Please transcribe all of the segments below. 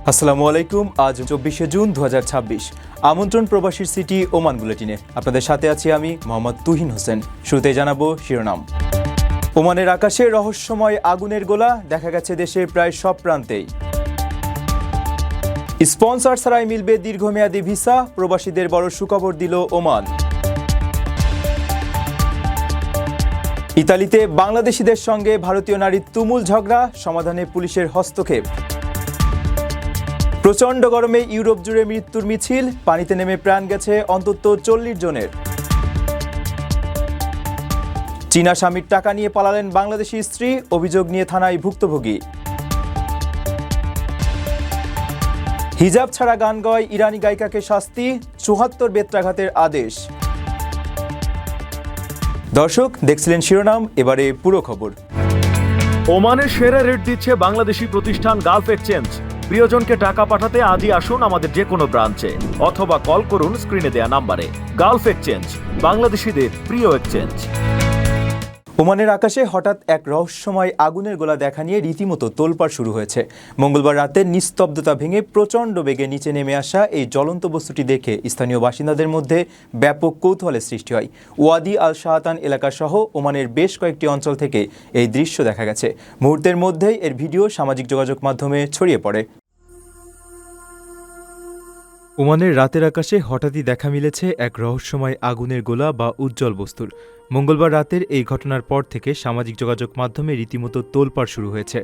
আসসালামু আলাইকুম। আজ 24শে জুন 2026। আমন্ত্রণ প্রবাসীর সিটি ওমান বুলেটিনে আপনাদের সাথে আছি আমি মোহাম্মদ তুহিন হোসেন। শুরুতেই জানাবো শিরোনাম। ওমানের আকাশে রহস্যময় আগুনের গোলা দেখা গেছে দেশের প্রায় সব প্রান্তেই। স্পন্সর ছাড়াই মিলবে দীর্ঘমেয়াদী ভিসা, প্রবাসীদের বড় সুখবর দিল ওমান। ইতালিতে বাংলাদেশিদের সঙ্গে ভারতীয় নারীর তুমুল ঝগড়া, সমাধানে পুলিশের হস্তক্ষেপ। প্রচণ্ড গরমে ইউরোপ জুড়ে মৃত্যুর মিছিল, পানিতে নেমে প্রাণ গেছে অন্তত 40 জনের। চীনা স্বামীর টাকা নিয়ে পালালেন বাংলাদেশি স্ত্রী, অভিযোগ নিয়ে থানায় ভুক্তভোগী। হিজাব ছাড়া গান গায় ইরানি গায়িকাকে শাস্তি, ৭৪ বেত্রাঘাতের আদেশ। দর্শক দেখছিলেন শিরোনাম, এবারে পুরো খবর। ওমানের সেরা রেট দিচ্ছে বাংলাদেশি প্রতিষ্ঠান গালফ এক্সচেঞ্জ। প্রিয়জনকে টাকা পাঠাতে আজই আসুন আমাদের যে কোনো ব্রাঞ্চে অথবা কল করুন স্ক্রিনে দেয়া নাম্বারে। গালফ এক্সচেঞ্জ, বাংলাদেশিদের প্রিয় এক্সচেঞ্জ। ওমানের আকাশে হঠাৎ এক রহস্যময় আগুনের গোলা দেখা নিয়ে রীতিমতো তোলপাড় শুরু হয়েছে। মঙ্গলবার রাতে নিস্তব্ধতা ভেঙে প্রচণ্ড বেগে নিচে নেমে আসা এই জ্বলন্ত বস্তুটি দেখে স্থানীয় বাসিন্দাদের মধ্যে ব্যাপক কৌতূহলের সৃষ্টি হয়। ওয়াদি আল শাহাতান এলাকাসহ ওমানের বেশ কয়েকটি অঞ্চল থেকে এই দৃশ্য দেখা গেছে। মুহূর্তের মধ্যেই এর ভিডিও সামাজিক যোগাযোগ মাধ্যমে ছড়িয়ে পড়ে। ওমানের রাতের আকাশে হঠাৎই দেখা মিলেছে এক রহস্যময় আগুনের গোলা বা উজ্জ্বল বস্তুর। মঙ্গলবার রাতের এই ঘটনার পর থেকে সামাজিক যোগাযোগ মাধ্যমে রীতিমতো তোলপাড় শুরু হয়েছে।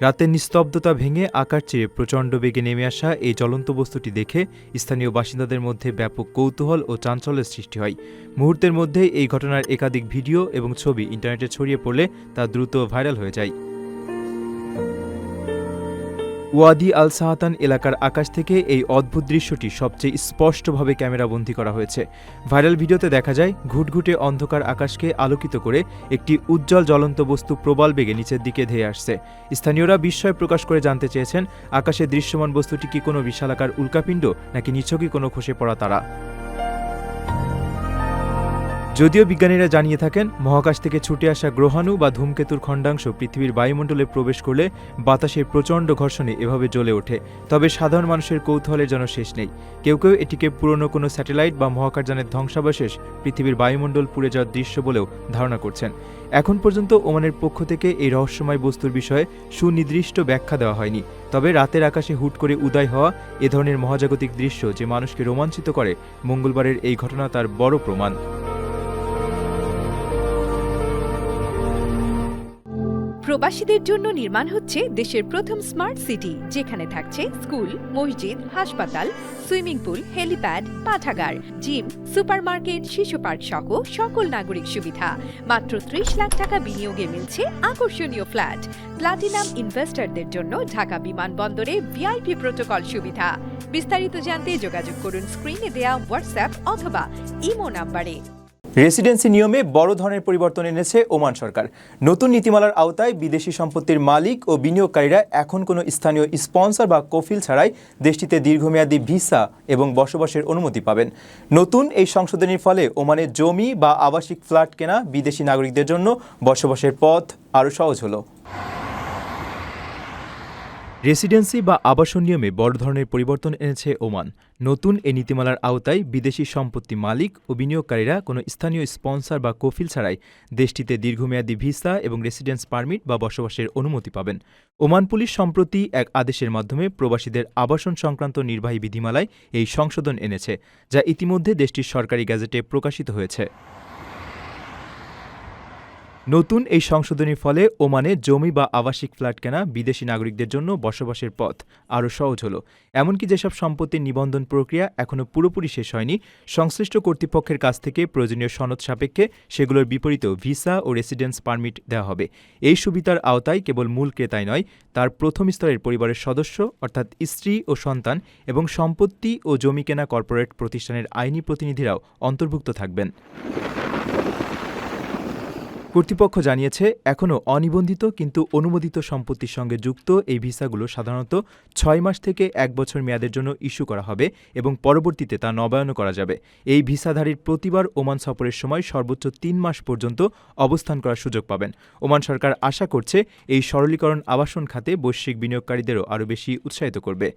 রাতের নিস্তব্ধতা ভেঙে আকাশ চেয়ে প্রচণ্ড বেগে নেমে আসা এই জ্বলন্ত বস্তুটি দেখে স্থানীয় বাসিন্দাদের মধ্যে ব্যাপক কৌতূহল ও চাঞ্চল্যের সৃষ্টি হয়। মুহূর্তের মধ্যেই এই ঘটনার একাধিক ভিডিও এবং ছবি ইন্টারনেটে ছড়িয়ে পড়লে তা দ্রুত ভাইরাল হয়ে যায়। ওয়াদি আল শাহাতান এলাকার আকাশ থেকে এই অদ্ভুত দৃশ্যটি সবচেয়ে স্পষ্টভাবে ক্যামেরাবন্দী করা হয়েছে। ভাইরাল ভিডিওতে দেখা যায় ঘুটঘুটে অন্ধকার আকাশকে আলোকিত করে একটি উজ্জ্বল জ্বলন্ত বস্তু প্রবল বেগে নিচের দিকে ধেয়ে আসছে। স্থানীয়রা বিস্ময় প্রকাশ করে জানতে চেয়েছেন, আকাশে দৃশ্যমান বস্তুটি কি কোনো বিশালাকার উল্কাপিণ্ড নাকি নিছকই কোনো খসে পড়া তারা। যদিও বিজ্ঞানীরা জানিয়ে থাকেন, মহাকাশ থেকে ছুটে আসা গ্রহাণু বা ধূমকেতুর খণ্ডাংশ পৃথিবীর বায়ুমণ্ডলে প্রবেশ করলে বাতাসের প্রচণ্ড ঘর্ষণে এভাবে জ্বলে ওঠে। তবে সাধারণ মানুষের কৌতূহলের যেন শেষ নেই। কেউ কেউ এটিকে পুরনো কোনো স্যাটেলাইট বা মহাকাশযানের ধ্বংসাবশেষ পৃথিবীর বায়ুমণ্ডল পুড়ে যাওয়ার দৃশ্য বলেও ধারণা করছেন। এখন পর্যন্ত ওমানের পক্ষ থেকে এই রহস্যময় বস্তুর বিষয়ে সুনির্দিষ্ট ব্যাখ্যা দেওয়া হয়নি। তবে রাতের আকাশে হুট করে উদয় হওয়া এ ধরনের মহাজাগতিক দৃশ্য যে মানুষকে রোমাঞ্চিত করে, মঙ্গলবারের এই ঘটনা তার বড় প্রমাণ। প্রবাসীদের জন্য নির্মাণ হচ্ছে দেশের প্রথম স্মার্ট সিটি, যেখানে থাকছে স্কুল, মসজিদ, হাসপাতাল, সুইমিং পুল, হেলিপ্যাড, পাঠাগার, জিম, সুপারমার্কেট, শিশু পার্ক সহ সকল নাগরিক সুবিধা। মাত্র 30 লাখ টাকা বিনিয়োগে মিলছে আকর্ষণীয় ফ্ল্যাট। প্লাটিনাম ইনভেস্টরদের জন্য ঢাকা বিমানবন্দরে ভিআইপি প্রোটোকল সুবিধা। বিস্তারিত জানতে যোগাযোগ করুন স্ক্রিনে দেয়া হোয়াটসঅ্যাপ অথবা ইমো নাম্বারে। রেসিডেন্সি নিয়মে বড় ধরনের পরিবর্তন এনেছে ওমান সরকার। নতুন নীতিমালার আওতায় বিদেশি সম্পত্তির মালিক ও বিনিয়োগকারীরা এখন কোনো স্থানীয় স্পন্সর বা কফিল ছাড়াই দেশটিতে দীর্ঘমেয়াদী ভিসা এবং বসবাসের অনুমতি পাবেন। নতুন এই সংশোধনীর ফলে ওমানে জমি বা আবাসিক ফ্ল্যাট কেনা বিদেশি নাগরিকদের জন্য বসবাসের পথ আরও সহজ হলো। রেসিডেন্সি বা আবাসন নিয়মে বড় ধরনের পরিবর্তন এনেছে ওমান। নতুন এই নীতিমালার আওতায় বিদেশি সম্পত্তি মালিক ও বিনিয়োগকারীরা কোনো স্থানীয় স্পন্সর বা কফিল ছাড়াই দেশটিতে দীর্ঘমেয়াদী ভিসা এবং রেসিডেন্স পারমিট বা বসবাসের অনুমতি পাবেন। ওমান পুলিশ সম্প্রতি এক আদেশের মাধ্যমে প্রবাসীদের আবাসন সংক্রান্ত নির্বাহী বিধিমালায় এই সংশোধন এনেছে, যা ইতিমধ্যে দেশটির সরকারি গ্যাজেটে প্রকাশিত হয়েছে। নতুন এই সংশোধনীর ফলে ওমানে জমি বা আবাসিক ফ্ল্যাট কেনা বিদেশি নাগরিকদের জন্য বসবাসের পথ আরও সহজ হলো। এমনকি যেসব সম্পত্তির নিবন্ধন প্রক্রিয়া এখনও পুরোপুরি শেষ হয়নি, সংশ্লিষ্ট কর্তৃপক্ষের কাছ থেকে প্রয়োজনীয় সনদ সাপেক্ষে সেগুলোর বিপরীতেও ভিসা ও রেসিডেন্স পারমিট দেওয়া হবে। এই সুবিধার আওতায় কেবল মূল ক্রেতাই নয়, তার প্রথম স্তরের পরিবারের সদস্য অর্থাৎ স্ত্রী ও সন্তান এবং সম্পত্তি ও জমি কেনা কর্পোরেট প্রতিষ্ঠানের আইনি প্রতিনিধিরাও অন্তর্ভুক্ত থাকবেন। কর্তৃপক্ষ জানিয়েছে, এখনও অনিবন্ধিত কিন্তু অনুমোদিত সম্পত্তির সঙ্গে যুক্ত এই ভিসাগুলো সাধারণত 6 মাস থেকে 1 বছর মেয়াদের জন্য ইস্যু করা হবে এবং পরবর্তীতে তা নবায়নও করা যাবে। এই ভিসাধারীর প্রতিবার ওমান সফরের সময় সর্বোচ্চ 3 মাস পর্যন্ত অবস্থান করার সুযোগ পাবেন। ওমান সরকার আশা করছে এই সরলীকরণ আবাসন খাতে বৈশ্বিক বিনিয়োগকারীদেরও আরও বেশি উৎসাহিত করবে।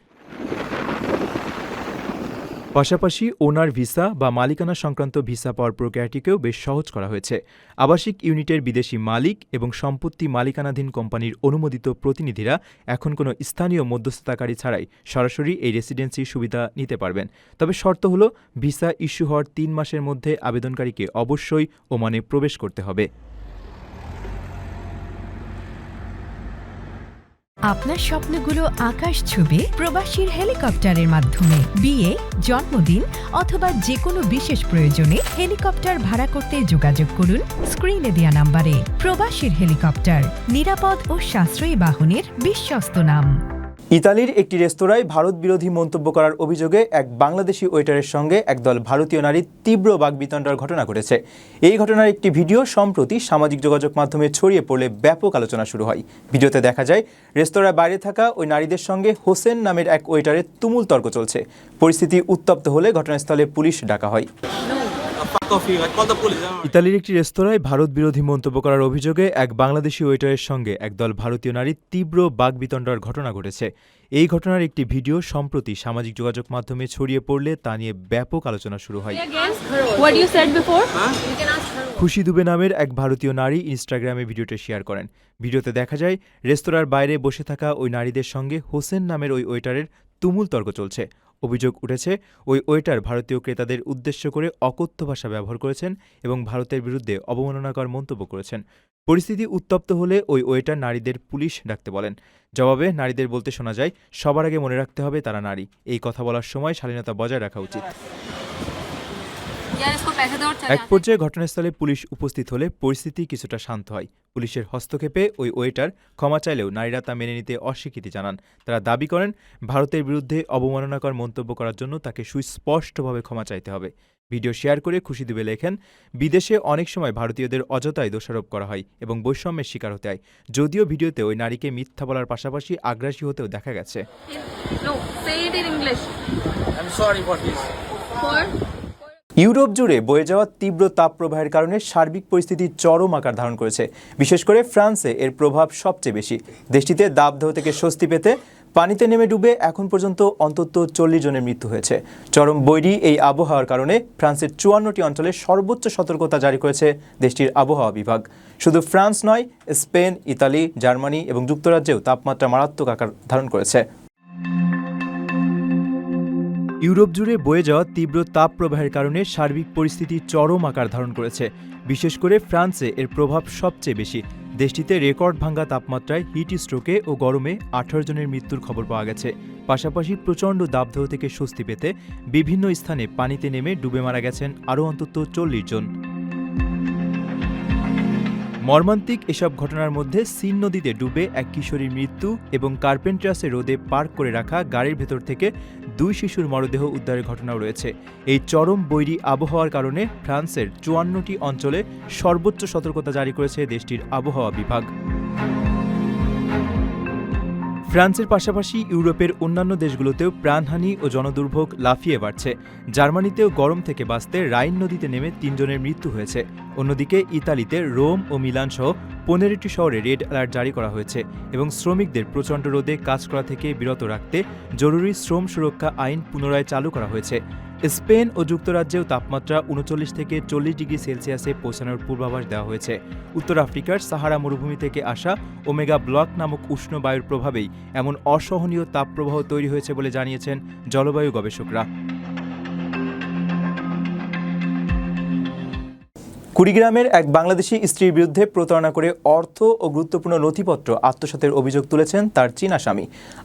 পাশাপাশি ওনার ভিসা বা মালিকানা সংক্রান্ত ভিসা পাওয়ার প্রক্রিয়াটিকেও বেশ সহজ করা হয়েছে। আবাসিক ইউনিটের বিদেশি মালিক এবং সম্পত্তি মালিকানাধীন কোম্পানির অনুমোদিত প্রতিনিধিরা এখন কোনো স্থানীয় মধ্যস্থতাকারী ছাড়াই সরাসরি এই রেসিডেন্সির সুবিধা নিতে পারবেন। তবে শর্ত হলো ভিসা ইস্যু হওয়ার ৩ মাসের মধ্যে আবেদনকারীকে অবশ্যই ওমানে প্রবেশ করতে হবে। আপনার স্বপ্নগুলো আকাশ ছুবে প্রবাসীর হেলিকপ্টারের মাধ্যমে। বিয়ে, জন্মদিন অথবা যে কোনো বিশেষ প্রয়োজনে হেলিকপ্টার ভাড়া করতে যোগাযোগ করুন স্ক্রিনে দেয়া নাম্বারে। প্রবাসীর হেলিকপ্টার, নিরাপদ ও সাশ্রয়ী বাহনের বিশ্বস্ত নাম। ইতালির একটি রেস্তোরাঁয় ভারত বিরোধী মন্তব্য করার অভিযোগে এক বাংলাদেশি ওয়েটারের সঙ্গে একদল ভারতীয় নারীর তীব্র বাগবিতণ্ডার ঘটনা ঘটেছে। এই ঘটনার একটি ভিডিও সম্প্রতি সামাজিক যোগাযোগ মাধ্যমে ছড়িয়ে পড়লে ব্যাপক আলোচনা শুরু হয়। ভিডিওতে দেখা যায় রেস্তোরাঁর বাইরে থাকা ওই নারীদের সঙ্গে হোসেন নামের এক ওয়েটারের তুমুল তর্ক চলছে। পরিস্থিতি উত্তপ্ত হলে ঘটনাস্থলে পুলিশ ডাকা হয়। ইতালির একটি রেস্তোরাঁয় ভারত বিরোধী মন্তব্য করার অভিযোগে এক বাংলাদেশি ওয়েটারের সঙ্গে একদল ভারতীয় নারীর তীব্র বাগবিতণ্ডার ঘটনা ঘটেছে। এই ঘটনার একটি ভিডিও সম্প্রতি সামাজিক যোগাযোগ মাধ্যমে ছড়িয়ে পড়লে তা নিয়ে ব্যাপক আলোচনা শুরু হয়। খুশি দুবে নামের এক ভারতীয় নারী ইনস্টাগ্রামে ভিডিওটি শেয়ার করেন। ভিডিওতে দেখা যায় রেস্তোরাঁর বাইরে বসে থাকা ওই নারীদের সঙ্গে হোসেন নামের ওই ওয়েটারের তুমুল তর্ক চলছে। অভিযোগ উঠেছে ওই ওয়েটার ভারতীয় ক্রেতাদের উদ্দেশ্য করে অকথ্য ভাষা ব্যবহার করেছেন এবং ভারতের বিরুদ্ধে অবমাননাকর মন্তব্য করেছেন। পরিস্থিতি উত্তপ্ত হলে ওই ওয়েটার নারীদের পুলিশ ডাকতে বলেন। জবাবে নারীদের বলতে শোনা যায়, সবার আগে মনে রাখতে হবে তারা নারী। এই কথা বলার সময় শালীনতা বজায় রাখা উচিত। এক পর্যায়ে ঘটনাস্থলে পুলিশ উপস্থিত হলে পরিস্থিতি কিছুটা শান্ত হয়। পুলিশের হস্তক্ষেপে ওই ওয়েটার ক্ষমা চাইলেও নারীরা তা মেনে নিতে অস্বীকৃতি জানান। তারা দাবি করেন ভারতের বিরুদ্ধে অবমাননাকর মন্তব্য করার জন্য তাকে সুস্পষ্টভাবে ক্ষমা চাইতে হবে। ভিডিও শেয়ার করে খুশি দুবে লেখেন, বিদেশে অনেক সময় ভারতীয়দের অযথায় দোষারোপ করা হয় এবং বৈষম্যের শিকার হতে হয়। যদিও ভিডিওতে ওই নারীকে মিথ্যা বলার পাশাপাশি আগ্রাসী হতেও দেখা গেছে। ইউরোপ জুড়ে বয়ে যাওয়া তীব্র তাপপ্রবাহের কারণে সার্বিক পরিস্থিতি চরম আকার ধারণ করেছে। বিশেষ করে ফ্রান্সে এর প্রভাব সবচেয়ে বেশি। দেশটিতে দাবদাহ থেকে স্বস্তি পেতে পানিতে নেমে ডুবে এখন পর্যন্ত অন্তত 40 জনের মৃত্যু হয়েছে। চরম বৈরী এই আবহাওয়ার কারণে ফ্রান্সের 54টি অঞ্চলে সর্বোচ্চ সতর্কতা জারি করেছে দেশটির আবহাওয়া বিভাগ। শুধু ফ্রান্স নয়, স্পেন, ইতালি, জার্মানি এবং যুক্তরাজ্যেও তাপমাত্রা মারাত্মক আকার ধারণ করেছে। ইউরোপ জুড়ে বয়ে যাওয়া তীব্র তাপপ্রবাহের কারণে সার্বিক পরিস্থিতি চরম আকার ধারণ করেছে। বিশেষ করে ফ্রান্সে এর প্রভাব সবচেয়ে বেশি। দেশটিতে রেকর্ড ভাঙা তাপমাত্রায় হিট স্ট্রোকে ও গরমে 18 জনের মৃত্যুর খবর পাওয়া গেছে। পাশাপাশি প্রচণ্ড দাবদাহ থেকে স্বস্তি পেতে বিভিন্ন স্থানে পানিতে নেমে ডুবে মারা গেছেন আরও অন্তত 40 জন। মর্মান্তিক এসব ঘটনার মধ্যে সিন নদীতে ডুবে এক কিশোরীর মৃত্যু এবং কার্পেন্ট্রাসে রোদে পার্ক করে রাখা গাড়ির ভেতর থেকে 2 শিশুর মরদেহ উদ্ধারের ঘটনাও রয়েছে। এই চরম বৈরী আবহাওয়ার কারণে ফ্রান্সের 54টি অঞ্চলে সর্বোচ্চ সতর্কতা জারি করেছে দেশটির আবহাওয়া বিভাগ। ফ্রান্সের পাশাপাশি ইউরোপের অন্যান্য দেশগুলোতেও প্রাণহানি ও জনদুর্ভোগ লাফিয়ে বাড়ছে। জার্মানিতেও গরম থেকে বাঁচতে রাইন নদীতে নেমে 3 জনের মৃত্যু হয়েছে। অন্যদিকে ইতালিতে রোম ও মিলান সহ 15টি শহরে রেড অ্যালার্ট জারি করা হয়েছে এবং শ্রমিকদের প্রচণ্ড রোদে কাজ করা থেকে বিরত রাখতে জরুরি শ্রম সুরক্ষা আইন পুনরায় চালু করা হয়েছে। স্পেন ও যুক্তরাজ্যেও তাপমাত্রা 39 থেকে 40 ডিগ্রি সেলসিয়াসে পৌঁছানোর পূর্বাভাস দেওয়া হয়েছে। উত্তর আফ্রিকার সাহারা মরুভূমি থেকে আসা ওমেগা ব্লক নামক উষ্ণ বায়ুর প্রভাবেই এমন অসহনীয় তাপপ্রবাহ তৈরি হয়েছে বলে জানিয়েছেন জলবায়ু গবেষকরা। কুড়িগ্রামের এক বাংলাদেশি স্ত্রীর বিরুদ্ধে প্রতারণা করে অর্থ ও গুরুত্বপূর্ণ নথিপত্র আত্মসাতের অভিযোগ তুলেছেন তার চীনা স্বামী।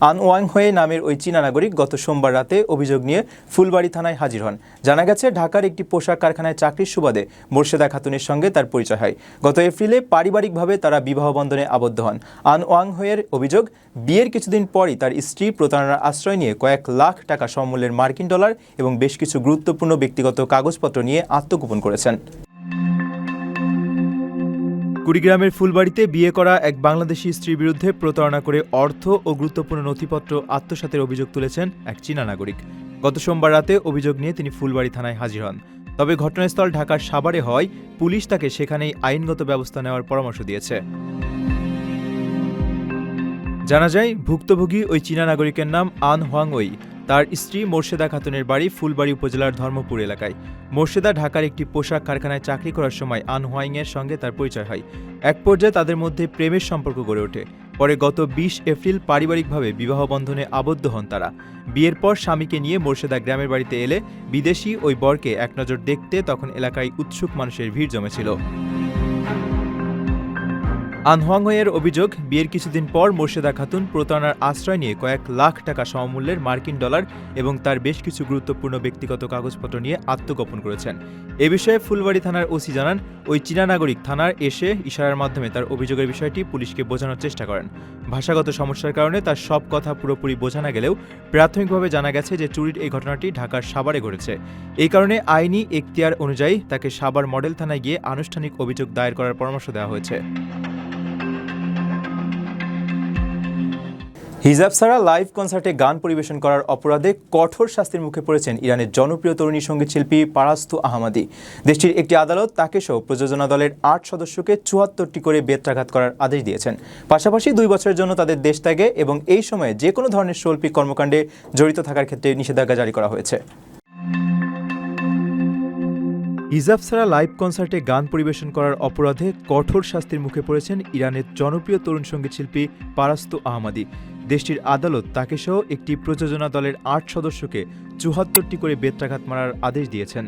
আন ওয়াং হয়ে নামের ওই চীনা নাগরিক গত সোমবার রাতে অভিযোগ নিয়ে ফুলবাড়ী থানায় হাজির হন। জানা গেছে ঢাকার একটি পোশাক কারখানায় চাকরির সুবাদে মোর্শেদা খাতুনের সঙ্গে তার পরিচয় হয়। গত এপ্রিলে পারিবারিকভাবে তারা বিবাহ বন্ধনে আবদ্ধ হন। আন ওয়াং হয়ের অভিযোগ, বিয়ের কিছুদিন পরই তার স্ত্রী প্রতারণার আশ্রয় নিয়ে কয়েক লাখ টাকা সমমূল্যের মার্কিন ডলার এবং বেশ কিছু গুরুত্বপূর্ণ ব্যক্তিগত কাগজপত্র নিয়ে আত্মগোপন করেছেন। কুড়িগ্রামের ফুলবাড়িতে বিয়ে করা এক বাংলাদেশি স্ত্রীর বিরুদ্ধে প্রতারণা করে অর্থ ও গুরুত্বপূর্ণ নথিপত্র আত্মসাতের অভিযোগ তুলেছেন এক চীনা নাগরিক। গত সোমবার রাতে অভিযোগ নিয়ে তিনি ফুলবাড়ী থানায় হাজির হন। তবে ঘটনাস্থল ঢাকার সাভারে হওয়ায় পুলিশ তাকে সেখানেই আইনগত ব্যবস্থা নেওয়ার পরামর্শ দিয়েছে। জানা যায় ভুক্তভোগী ওই চীনা নাগরিকের নাম আন হোয়াংওই। তার স্ত্রী মোর্শেদা খাতুনের বাড়ি ফুলবাড়ী উপজেলার ধর্মপুর এলাকায়। মোর্শেদা ঢাকার একটি পোশাক কারখানায় চাকরি করার সময় আন হোয়াংয়ের সঙ্গে তার পরিচয় হয়। এক পর্যায়ে তাদের মধ্যে প্রেমের সম্পর্ক গড়ে ওঠে। পরে গত 20 এপ্রিল পারিবারিকভাবে বিবাহ বন্ধনে আবদ্ধ হন তারা। বিয়ের পর স্বামীকে নিয়ে মোর্শেদা গ্রামের বাড়িতে এলে বিদেশি ওই বরকে এক নজর দেখতে তখন এলাকায় উৎসুক মানুষের ভিড় জমেছিল। আন হোয়াংওয়ের অভিযোগ, বিয়ের কিছুদিন পর মোর্শেদা খাতুন প্রতারণার আশ্রয় নিয়ে কয়েক লাখ টাকা সমমূল্যের মার্কিন ডলার এবং তার বেশ কিছু গুরুত্বপূর্ণ ব্যক্তিগত কাগজপত্র নিয়ে আত্মগোপন করেছেন। এ বিষয়ে ফুলবাড়ী থানার ওসি জানান, ওই চীনা নাগরিক থানার এসে ইশারার মাধ্যমে তার অভিযোগের বিষয়টি পুলিশকে বোঝানোর চেষ্টা করেন। ভাষাগত সমস্যার কারণে তার সব কথা পুরোপুরি বোঝা না গেলেও প্রাথমিকভাবে জানা গেছে যে চুরির এই ঘটনাটি ঢাকার সাভারে ঘটেছে। এই কারণে আইনি এখতিয়ার অনুযায়ী তাকে সাভার মডেল থানায় গিয়ে আনুষ্ঠানিক অভিযোগ দায়ের করার পরামর্শ দেওয়া হয়েছে। হিজাব ছাড়া লাইভ কনসার্টে গান পরিবেশন করার অপরাধে কঠোর শাস্তির মুখে পড়েছেন ইরানের জনপ্রিয় তরুণী সঙ্গীতশিল্পী পারাস্তু আহমাদি। দেশটির একটি আদালত তাকে সহ প্রযোজনা দলের 8 সদস্যকে 74টি করে বেত্রাঘাত করার আদেশ দিয়েছেন। পাশাপাশি 2 বছরের জন্য তাদের দেশ ত্যাগে এবং এই সময়ে যে কোনো ধরনের শৈল্পিক কর্মকাণ্ডে জড়িত থাকার ক্ষেত্রে নিষেধাজ্ঞা জারি করা হয়েছে। হিজাব ছাড়া লাইভ কনসার্টে গান পরিবেশন করার অপরাধে কঠোর শাস্তির মুখে পড়েছেন ইরানের জনপ্রিয় তরুণ সঙ্গীতশিল্পী পারাস্তু আহমাদি। দেশটির আদালত তাকে সহ একটি প্রযোজনা দলের 8 সদস্যকে 74টি করে বেত্রাঘাত মারার আদেশ দিয়েছেন।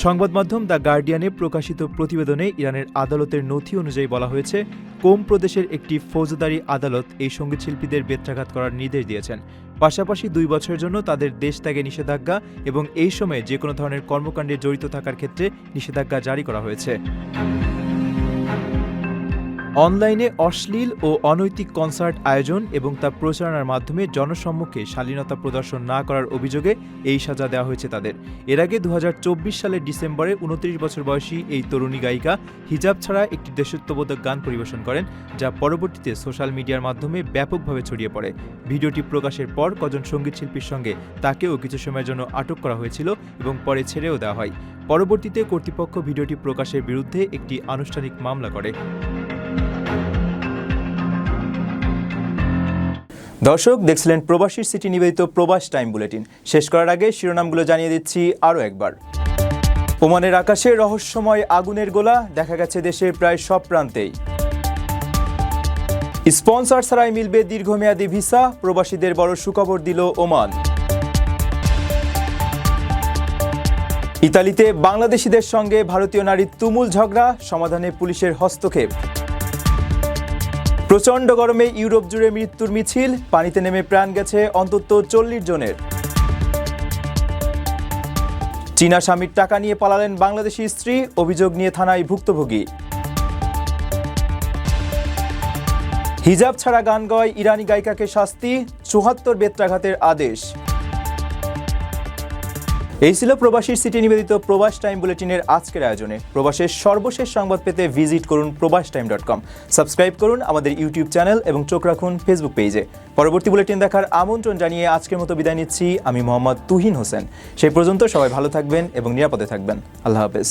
সংবাদ মাধ্যম দ্য গার্ডিয়ানে প্রকাশিত প্রতিবেদনে ইরানের আদালতের নথি অনুযায়ী বলা হয়েছে, কোম প্রদেশের একটি ফৌজদারি আদালত এই সঙ্গীতশিল্পীদের বেত্রাঘাত করার নির্দেশ দিয়েছেন। পাশাপাশি 2 বছরের জন্য তাদের দেশ ত্যাগে নিষেধাজ্ঞা এবং এই সময়ে যে কোনো ধরনের কর্মকাণ্ডে জড়িত থাকার ক্ষেত্রে নিষেধাজ্ঞা জারি করা হয়েছে। অনলাইনে অশ্লীল ও অনৈতিক কনসার্ট আয়োজন এবং তা প্রচারণার মাধ্যমে জনসম্মুখে শালীনতা প্রদর্শন না করার অভিযোগে এই সাজা দেওয়া হয়েছে তাদের। এর আগে 2024 সালের ডিসেম্বরে 29 বছর বয়সী এই তরুণী গায়িকা হিজাব ছাড়া একটি দেশত্ববোধক গান পরিবেশন করেন, যা পরবর্তীতে সোশ্যাল মিডিয়ার মাধ্যমে ব্যাপকভাবে ছড়িয়ে পড়ে। ভিডিওটি প্রকাশের পর কজন সঙ্গীতশিল্পীর সঙ্গে তাকেও কিছু সময়ের জন্য আটক করা হয়েছিল এবং পরে ছেড়েও দেওয়া হয়। পরবর্তীতে কর্তৃপক্ষ ভিডিওটি প্রকাশের বিরুদ্ধে একটি আনুষ্ঠানিক মামলা করে। দর্শক দেখছিলেন প্রবাসীর সিটি নিবেদিত প্রবাস টাইম বুলেটিন। শেষ করার আগে শিরোনামগুলো জানিয়ে দিচ্ছি আরও একবার। ওমানের আকাশে রহস্যময় আগুনের গোলা দেখা গেছে দেশের প্রায় সব প্রান্তেই। স্পন্সর ছাড়াই মিলবে দীর্ঘমেয়াদী ভিসা, প্রবাসীদের বড় সুখবর দিল ওমান। ইতালিতে বাংলাদেশিদের সঙ্গে ভারতীয় নারীর তুমুল ঝগড়া, সমাধানে পুলিশের হস্তক্ষেপ। প্রচণ্ড গরমে ইউরোপ জুড়ে মৃত্যুর মিছিল, পানিতে নেমে প্রাণ গেছে অন্তত 40 জনের। চীনা স্বামীর টাকা নিয়ে পালালেন বাংলাদেশি স্ত্রী, অভিযোগ নিয়ে থানায় ভুক্তভোগী। হিজাব ছাড়া গান গাওয়ায় ইরানি গায়িকাকে শাস্তি, 74 বেত্রাঘাতের আদেশ। এই ছিল প্রবাসীর সিটি নিবেদিত প্রবাস টাইম বুলেটিনের আজকের আয়োজনে। প্রবাসের সর্বশেষ সংবাদ পেতে ভিজিট করুন probastoime.com। সাবস্ক্রাইব করুন আমাদের ইউটিউব চ্যানেল এবং চোখ রাখুন ফেসবুক পেজে। পরবর্তী বুলেটিন দেখার আমন্ত্রণ জানিয়ে আজকের মতো বিদায় নিচ্ছি আমি মোহাম্মদ তুহিন হোসেন। সেই পর্যন্ত সবাই ভালো থাকবেন এবং নিরাপদে থাকবেন। আল্লাহ হাফেজ।